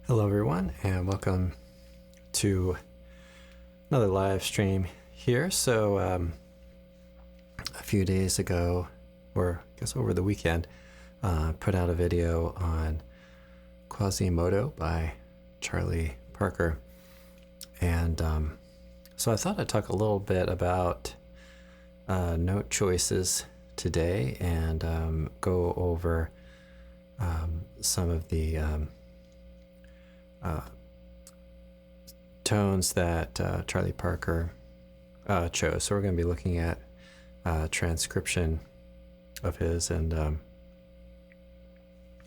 Hello everyone, and welcome to another live stream here. So a few days ago, or I guess over the weekend, put out a video on Quasimodo by Charlie Parker. And so I thought I'd talk a little bit about note choices today and go over some of the tones that Charlie Parker chose. So we're going to be looking at transcription of his, and I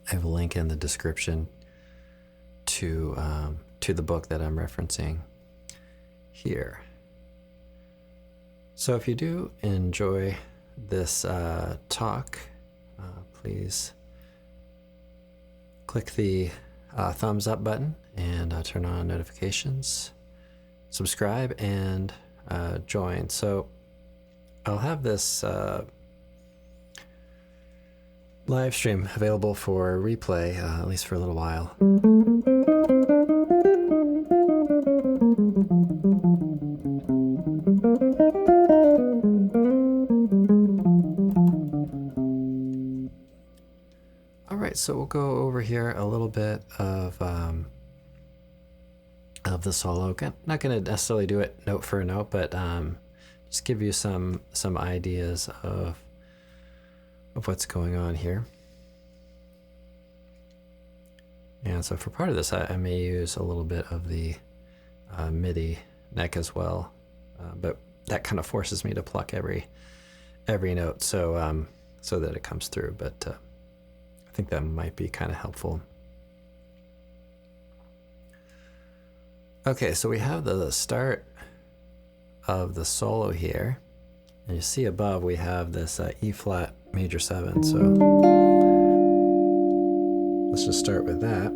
have a link in the description to the book that I'm referencing here. So if you do enjoy this talk, please click the thumbs up button and turn on notifications, subscribe, and join. So I'll have this live stream available for replay, at least for a little while. All right, so we'll go over here a little bit of the solo. Not going to necessarily do it note for note, but just give you some ideas of what's going on here. And so for part of this, I may use a little bit of the MIDI neck as well, but that kind of forces me to pluck every note so that it comes through. But I think that might be kind of helpful. Okay, so we have the start of the solo here, and you see above we have this E flat major 7. So let's just start with that.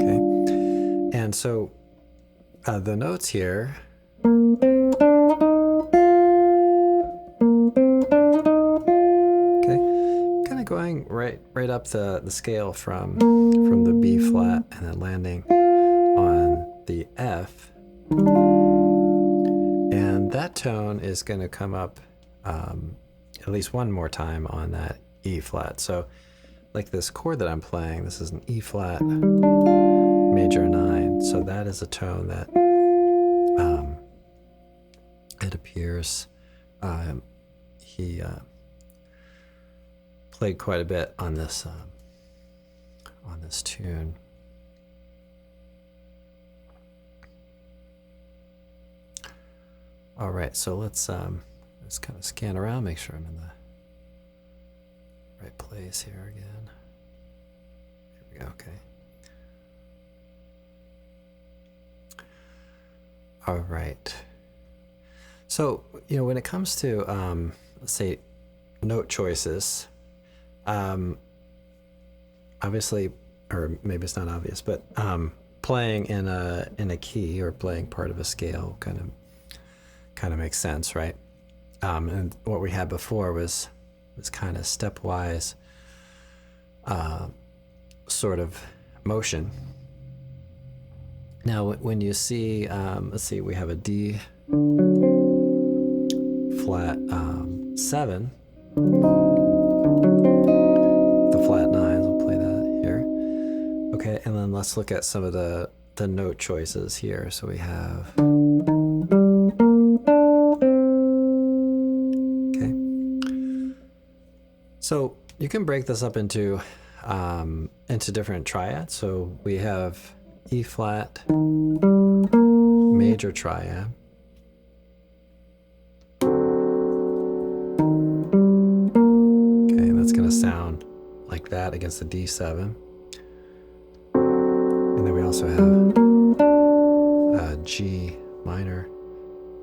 Okay, and so the notes here. Going right up the scale from the B flat and then landing on the F, and that tone is going to come up at least one more time on that E flat. So like this chord that I'm playing, this is an E flat major 9, so that is a tone that it appears he played quite a bit on this tune. All right, so let's kind of scan around, make sure I'm in the right place here again. Here we go. Okay. All right. So when it comes to let's say note choices. Obviously, or maybe it's not obvious, but playing in a key or playing part of a scale kind of makes sense, right? And what we had before was kind of stepwise sort of motion. Now, when you see, let's see, we have a D flat 7. Flat 9s, we'll play that here. Okay, and then let's look at some of the note choices here. So we have, okay. So you can break this up into different triads. So we have E flat major triad. Okay, and that's going to sound like that against the D7. And then we also have a G minor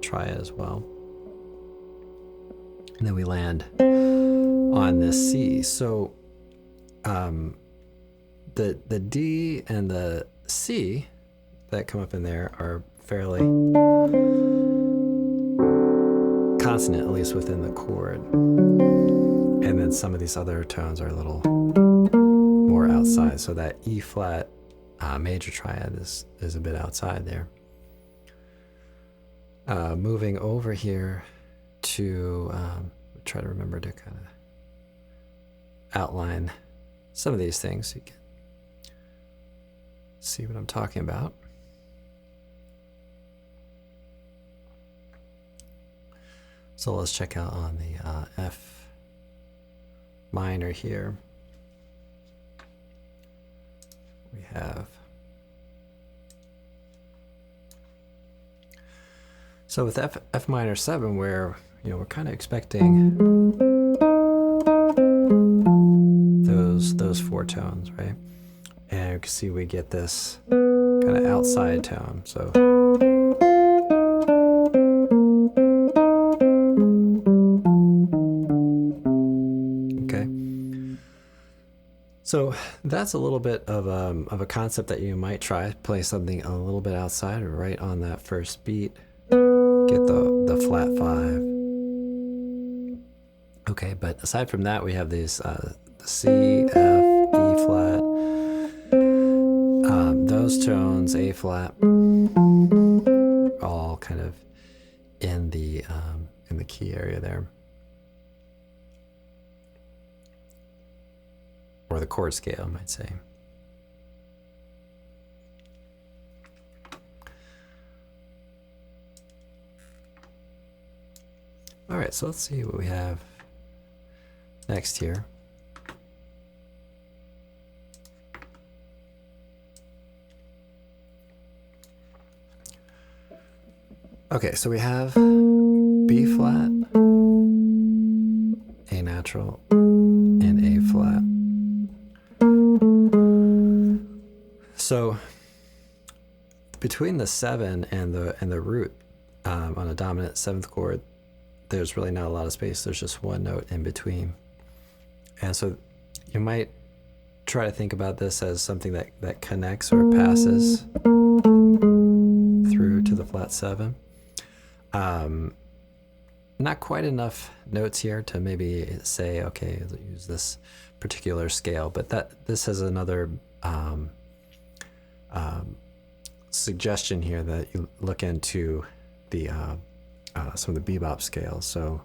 triad as well. And then we land on this C. So the D and the C that come up in there are fairly consonant, at least within the chord. And then and some of these other tones are a little more outside. So that E flat major triad is a bit outside there. Moving over here to try to remember to kind of outline some of these things so you can see what I'm talking about. So let's check out on the F minor here. We have, so with F minor 7, where we're kind of expecting those 4 tones, right? And you can see we get this kind of outside tone. So so that's a little bit of a concept that you might try. Play something a little bit outside or right on that first beat. Get the flat 5. Okay, but aside from that, we have these the C, F, E flat, those tones, A flat, all kind of in the key area there. Or the chord scale, I might say. All right, so let's see what we have next here. Okay, so we have B flat, A natural, and A flat. So between the 7 and the root on a dominant 7th chord, there's really not a lot of space. There's just one note in between. And so you might try to think about this as something that connects or passes through to the flat 7. Not quite enough notes here to maybe say, okay, use this particular scale, but this has another suggestion here that you look into the some of the bebop scales. So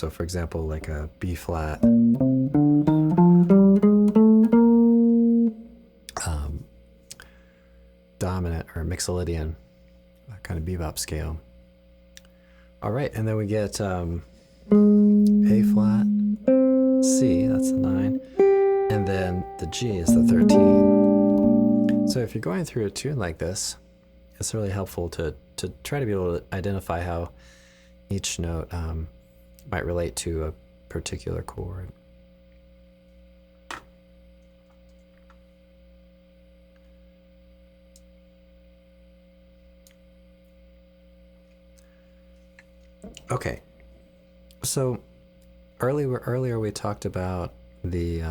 for example, like a B flat, dominant or Mixolydian, that kind of bebop scale. All right, and then we get A flat, C, that's the 9, and then the G is the 13. So if you're going through a tune like this, it's really helpful to try to be able to identify how each note might relate to a particular chord. Okay, so earlier we talked about the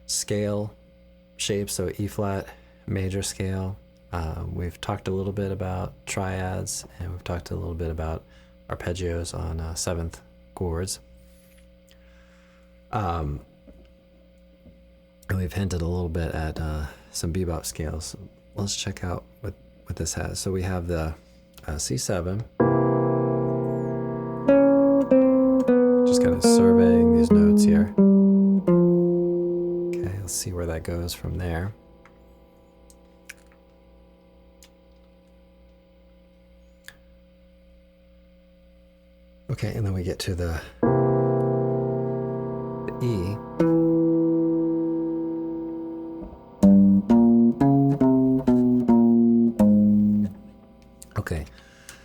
scale shapes, so E flat major scale. We've talked a little bit about triads, and we've talked a little bit about arpeggios on 7th chords. And we've hinted a little bit at some bebop scales. Let's check out what this has. So we have the C7. Just kind of surveying these notes here. Okay, let's see where that goes from there. Okay, and then we get to the E. Okay,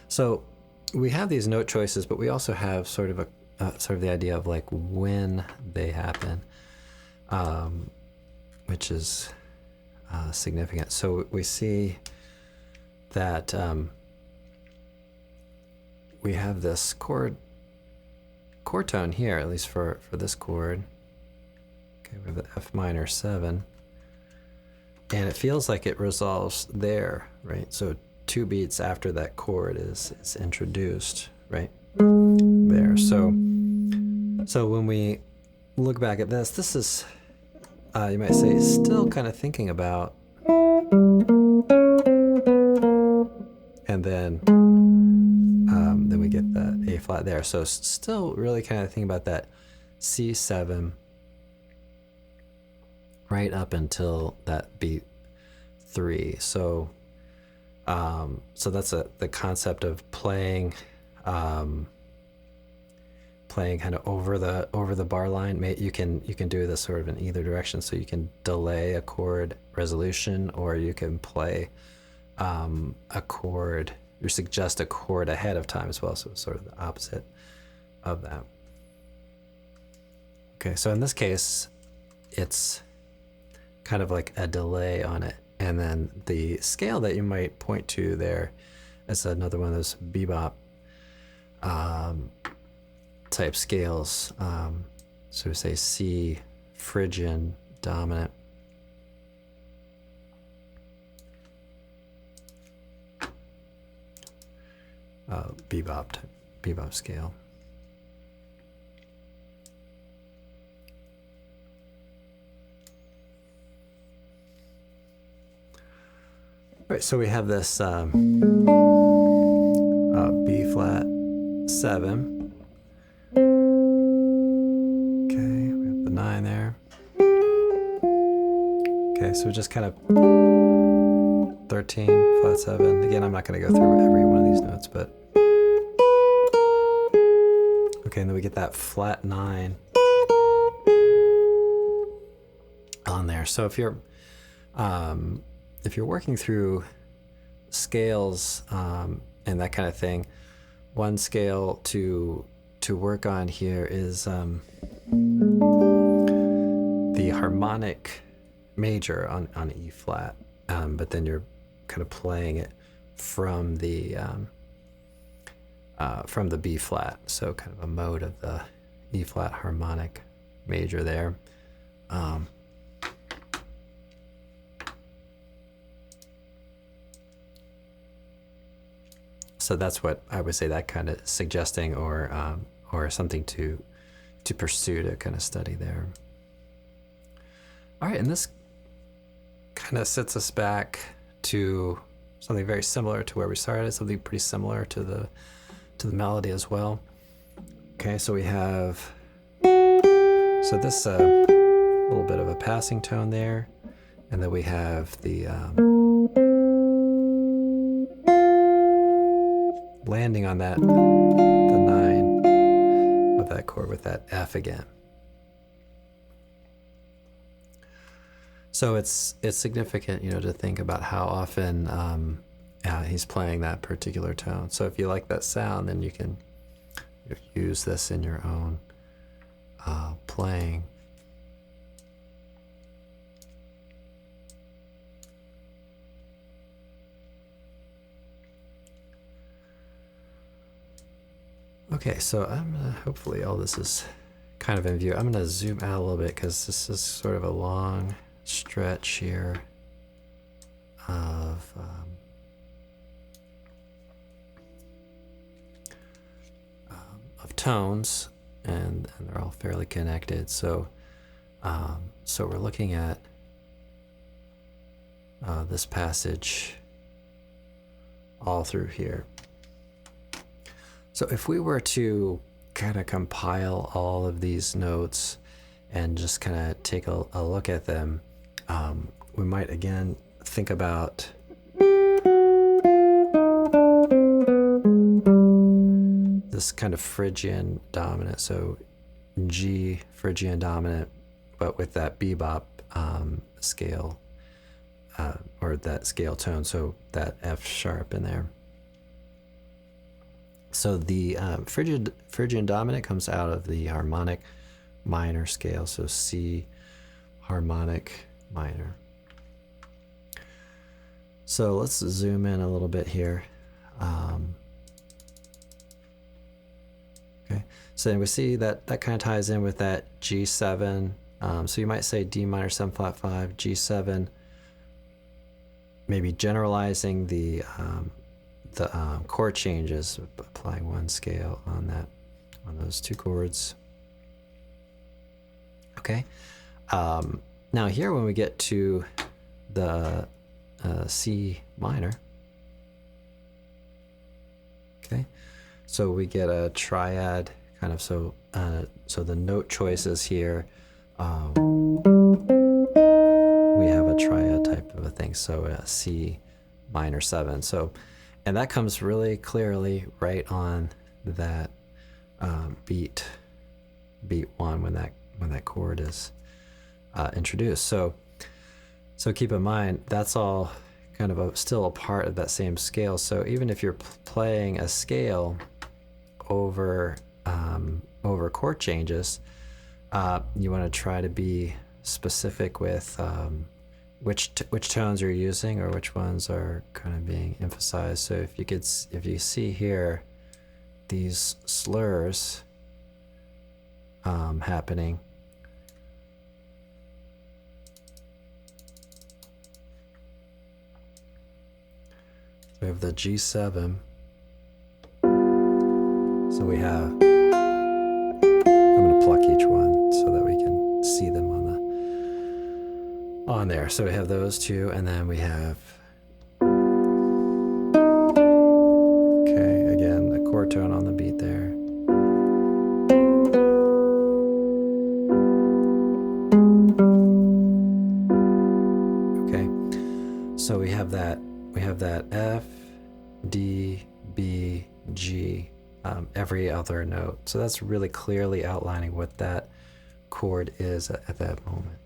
so we have these note choices, but we also have sort of the idea of like when they happen, which is significant. So we see that we have this chord tone here, at least for this chord. Okay, we have the F minor 7, and it feels like it resolves there, right? So 2 beats after that chord is introduced, right there. So So when we look back at this is, you might say, still kind of thinking about, and then we get the A flat there. So still really kind of thinking about that C7 right up until that beat 3. So so that's the concept of playing playing kind of over the bar line. You can do this sort of in either direction. So you can delay a chord resolution, or you can play a chord, or suggest a chord ahead of time as well. So it's sort of the opposite of that. Okay, so in this case, it's kind of like a delay on it. And then the scale that you might point to there is another one of those bebop type scales. So we say C Phrygian dominant. Bebop scale. All right, so we have this B flat 7. Okay, we have the 9 there. Okay, so just kind of 13, flat 7. Again, I'm not going to go through every one of these notes, but okay, and then we get that flat 9 on there. So if you're working through scales and that kind of thing, one scale to work on here is the harmonic major on E flat, but then you're kind of playing it from the B flat, so kind of a mode of the E flat harmonic major there. So that's what I would say, that kind of suggesting or something to pursue, to kind of study there. All right, and this kind of sets us back to something very similar to where we started, something pretty similar to the melody as well. Okay, so we have, so this little bit of a passing tone there, and then we have the landing on that, the 9 of that chord with that F again. So it's significant, to think about how often he's playing that particular tone. So if you like that sound, then you can use this in your own playing. Okay, so I'm gonna, hopefully all this is kind of in view. I'm gonna zoom out a little bit because this is sort of a long stretch here of tones, and they're all fairly connected. So so we're looking at this passage all through here. So if we were to kind of compile all of these notes and just kind of take a look at them, we might again think about this kind of Phrygian dominant, so G Phrygian dominant, but with that bebop scale, or that scale tone, so that F sharp in there. So the Phrygian dominant comes out of the harmonic minor scale, so C harmonic minor. So let's zoom in a little bit here. Okay, so then we see that kind of ties in with that G7. So you might say D minor 7 flat 5, G7, maybe generalizing the chord changes, applying one scale on those two chords. Okay. Now here, when we get to the C minor, okay, so we get a triad kind of. So the note choices here, we have a triad type of a thing. So C minor 7. So, and that comes really clearly right on that beat 1 when that chord is introduced. So keep in mind that's all kind of still a part of that same scale. So even if you're playing a scale over chord changes, you want to try to be specific with which tones you're using or which ones are kind of being emphasized. So if you see here these slurs happening, we have the G7. So we have, I'm going to pluck each one so that we can see them on there. So we have those two, and then we have, okay, again, the chord tone on the beat there. Okay, so we have that F, D, B, G, every other note. So that's really clearly outlining what that chord is at that moment.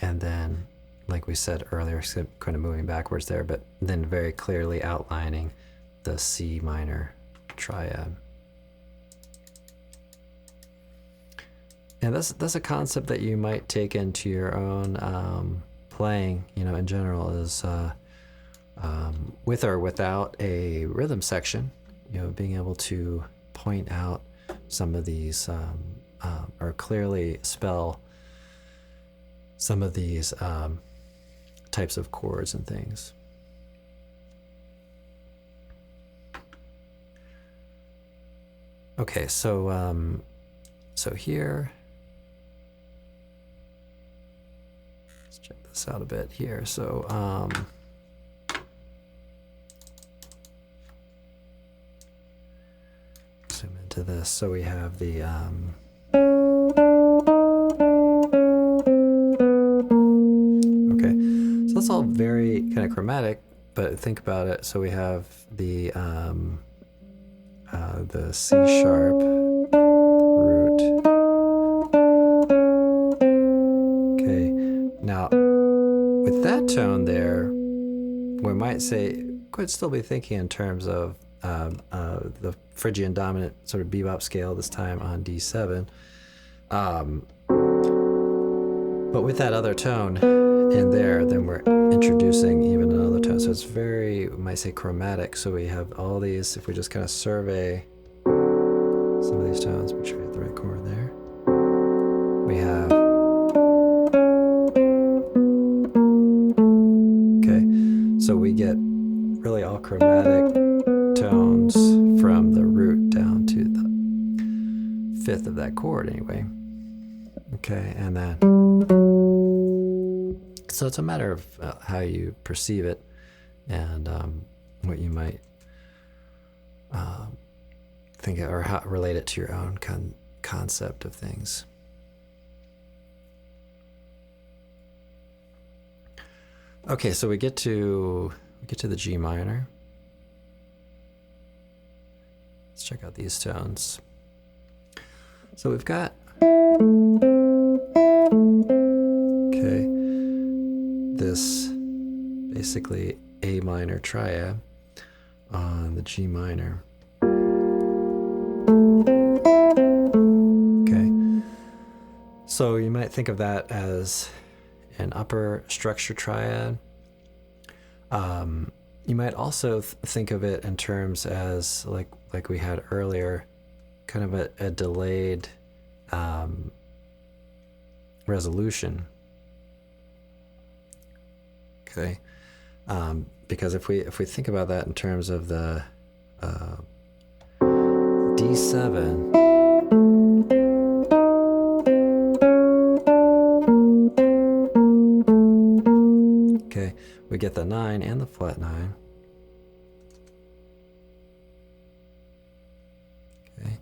And then, like we said earlier, kind of moving backwards there, but then very clearly outlining the C minor triad. And that's a concept that you might take into your own playing, in general, is with or without a rhythm section, being able to point out some of these or clearly spell some of these types of chords and things. Okay, so here, let's check this out a bit here. So zoom into this. So we have the okay, so that's all very kind of chromatic, but think about it. So we have the C sharp root. Okay, now with that tone there, we might say, could still be thinking in terms of the Phrygian dominant sort of bebop scale, this time on D7. But with that other tone in there, then we're introducing even another tone. So it's very, we might say, chromatic. So we have all these, if we just kind of survey some of these tones, make sure we have the right chord there. We have, okay, so we get really all chromatic tones from the root down to the fifth of that chord anyway. Okay, and then, so it's a matter of how you perceive it and what you might think or how relate it to your own concept of things. Okay, so we get to the G minor. Let's check out these tones. So we've got, okay, this basically A minor triad on the G minor. Okay, so you might think of that as an upper structure triad. You might also think of it in terms as like we had earlier, kind of a delayed resolution. Okay, because if we think about that in terms of the D7, get the 9 and the flat 9. Okay.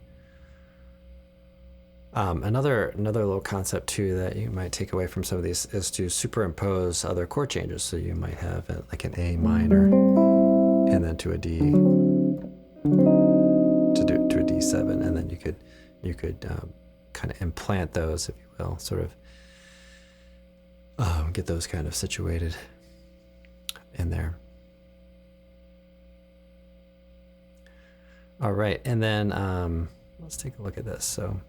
Another little concept too that you might take away from some of these is to superimpose other chord changes. So you might have like an A minor, and then to a D, to a D7, and then you could kind of implant those, if you will, sort of get those kind of situated in there. All right, and then let's take a look at this. So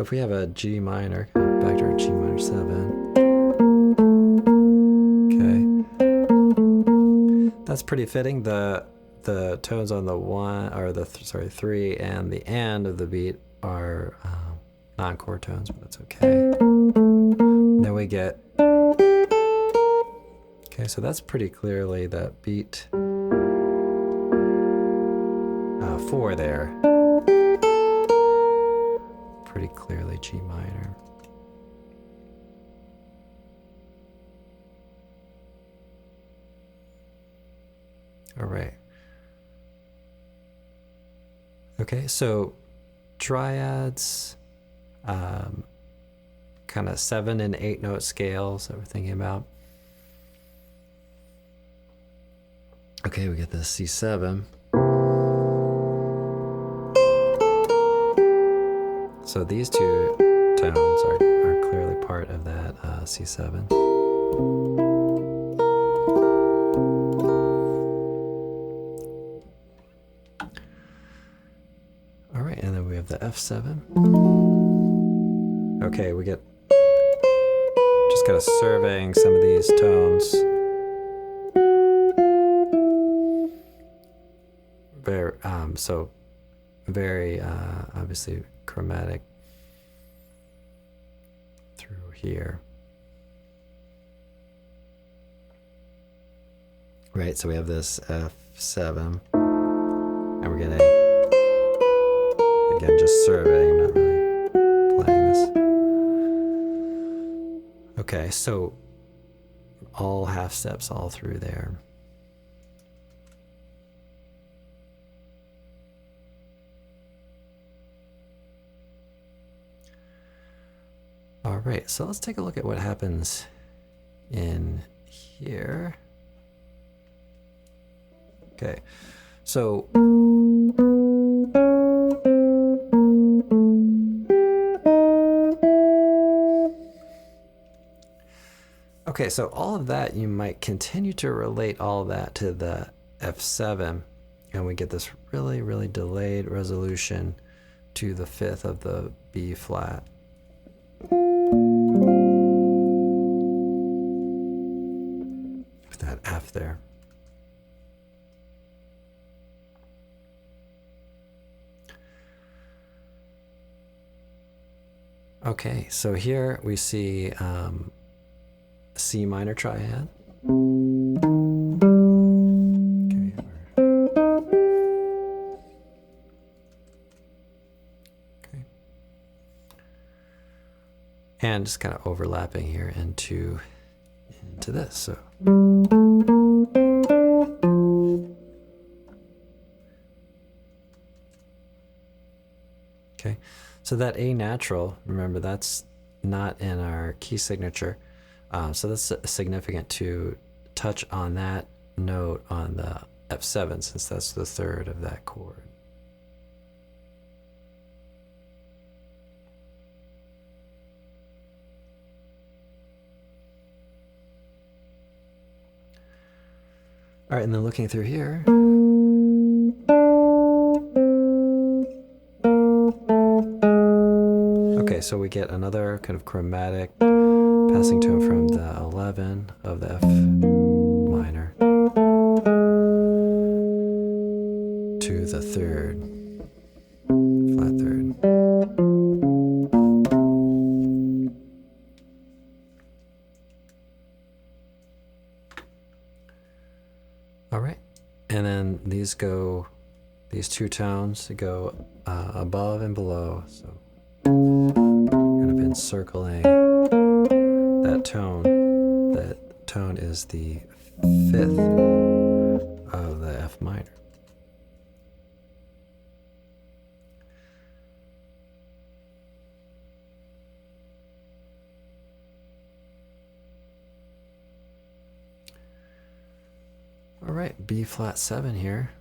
if we have a G minor, back to our G minor 7. Okay, that's pretty fitting. The tones on the 1, or the 3, and the end of the beat are non-chord tones, but that's okay. Then we get, okay, so that's pretty clearly that beat 4 there. Pretty clearly G minor. All right. Okay, so triads, kind of 7 and 8 note scales that we're thinking about. Okay, we get the C7. So these two tones are clearly part of that C7. All right, and then we have the F7. Okay, we get just kind of surveying some of these tones. Very obviously chromatic through here. Right, so we have this F7, and we're getting, again, just surveying, I'm not really playing this. Okay, so all half steps all through there. All right, so let's take a look at what happens in here. Okay, so all of that, you might continue to relate all of that to the F7, and we get this really, really delayed resolution to the 5th of the B flat. With that F there. Okay, so here we see C minor triad. Okay, and just kind of overlapping here into this. So okay, so that A natural, remember that's not in our key signature, so that's significant to touch on that note on the F7, since that's the 3rd of that chord. All right, and then looking through here, okay, so we get another kind of chromatic passing tone from the 11 of the F minor to the 3rd, flat 3rd. All right, and then these two tones go above and below, so kind of encircling that tone. That tone is the fifth of the F minor. All right, B flat 7 here.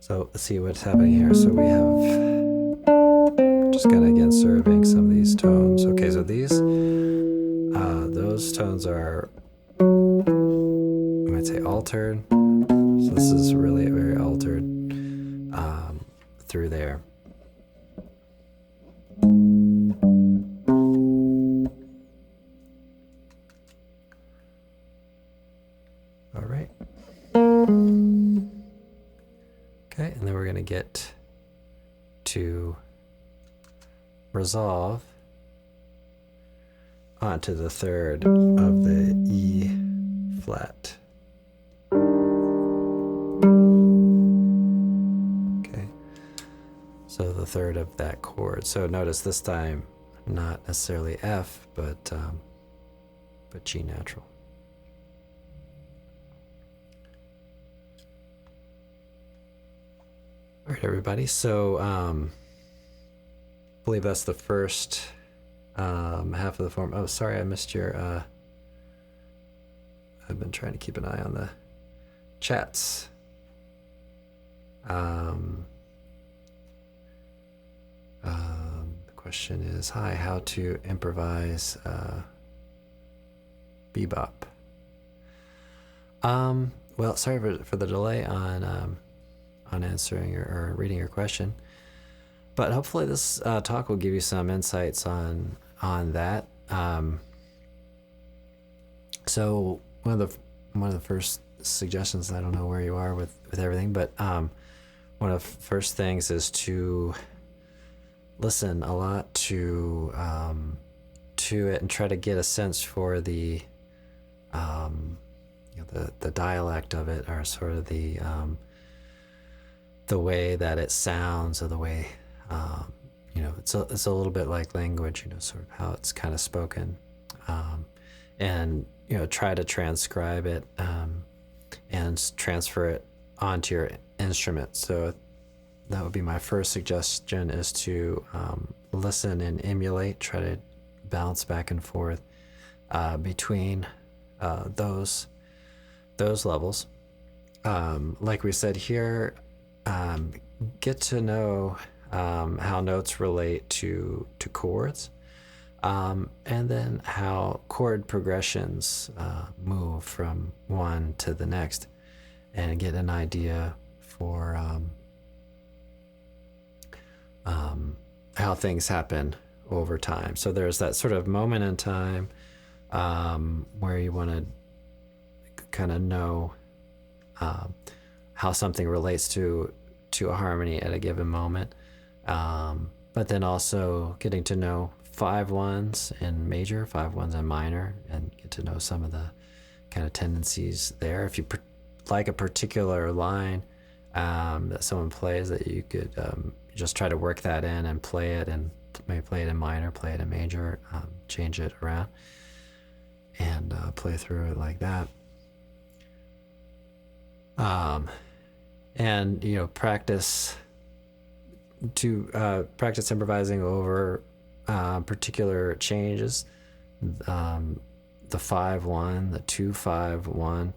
So let's see what's happening here. So we have, just kind of again surveying some of these tones. Okay, so these, those tones are, I might say, altered. So this is really very altered through there. All right. Okay, and then we're going to get to resolve onto the third of the E flat. Okay, so the third of that chord. So notice this time not necessarily F, but G natural. All right, everybody. So I believe that's the first half of the form. Oh, sorry, I missed your. I've been trying to keep an eye on the chats. The question is, hi, how to improvise bebop? Well, sorry for the delay on answering or reading your question, but hopefully this talk will give you some insights on that. So one of the first suggestions, I don't know where you are with everything, but one of the first things is to listen a lot to it and try to get a sense for the the dialect of it, or sort of the way that it sounds, or the way it's a little bit like language, sort of how it's kind of spoken, and try to transcribe it and transfer it onto your instrument. So that would be my first suggestion, is to listen and emulate, try to bounce back and forth between those levels. Like we said here, get to know how notes relate to chords, and then how chord progressions move from one to the next, and get an idea for how things happen over time. So there's that sort of moment in time where you want to kind of know how something relates to a harmony at a given moment, but then also getting to know 5/1s in major, 5/1s in minor, and get to know some of the kind of tendencies there. If you like a particular line that someone plays, that you could just try to work that in and play it, and maybe play it in minor, play it in major, change it around, and play through it like that. And practice improvising over particular changes, the 5/1, the 2/5/1.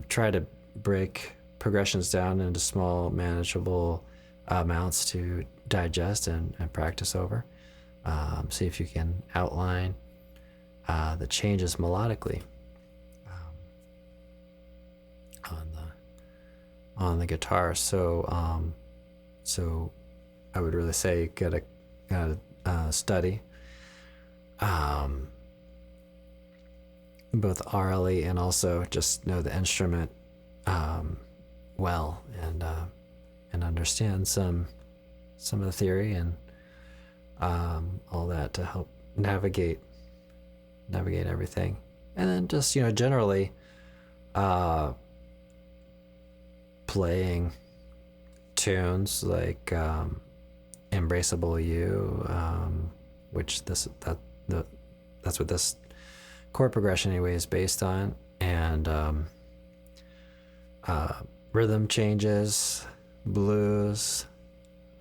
Try to break progressions down into small, manageable amounts to digest and practice over. See if you can outline the changes melodically on the guitar. So I would really say gotta study both orally, and also just know the instrument well, and understand some of the theory and all that, to help navigate everything. And then just generally playing tunes like Embraceable You, which that's what this chord progression anyway is based on, and rhythm changes, blues,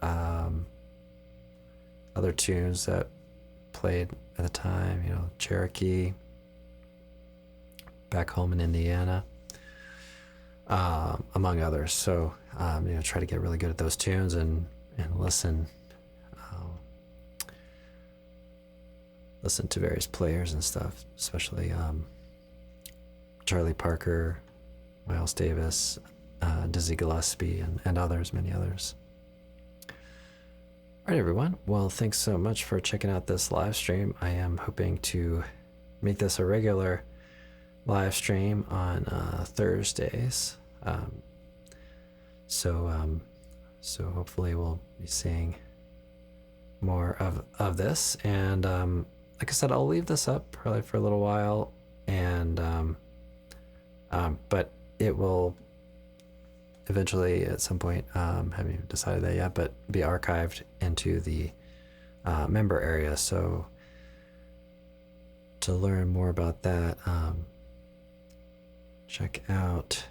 other tunes that played at the time, Cherokee, Back Home in Indiana, among others. So, try to get really good at those tunes and listen to various players and stuff, especially Charlie Parker, Miles Davis, Dizzy Gillespie, and others, many others. All right, everyone. Well, thanks so much for checking out this live stream. I am hoping to make this a regular live stream on Thursdays. So hopefully we'll be seeing more of this. And like I said, I'll leave this up probably for a little while, and but it will eventually at some point, haven't even decided that yet, but be archived into the member area. So to learn more about that, check out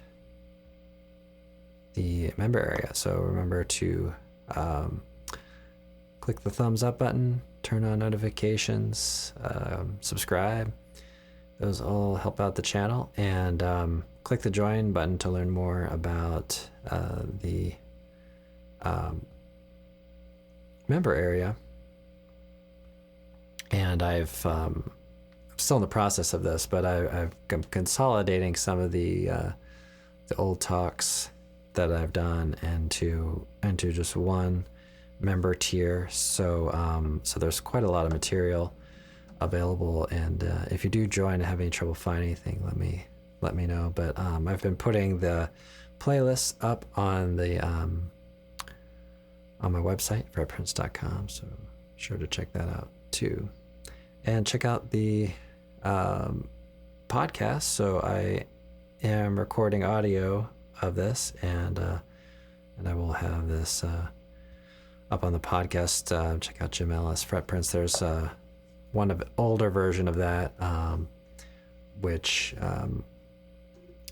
the member area. So remember to click the thumbs up button, turn on notifications, subscribe. Those all help out the channel, and click the join button to learn more about the member area. And I'm still in the process of this, but I'm consolidating some of the old talks that I've done into just one member tier. So there's quite a lot of material available, and if you do join and have any trouble finding anything, let me know. But I've been putting the playlists up on the on my website, fretprince.com, so sure to check that out too, and check out the podcast. So I am recording audio of this, and I will have this up on the podcast. Check out Jim Ellis, Fret Prince. There's one of older version of that, which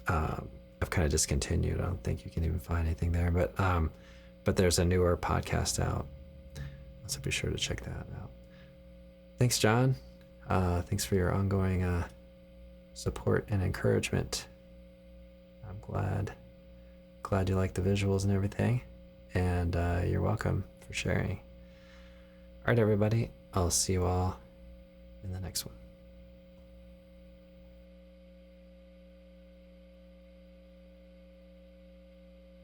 I've kind of discontinued. I don't think you can even find anything there, but there's a newer podcast out, so be sure to check that out. Thanks, John. Thanks for your ongoing support and encouragement. I'm glad you like the visuals and everything, and you're welcome for sharing. All right, everybody. I'll see you all in the next one.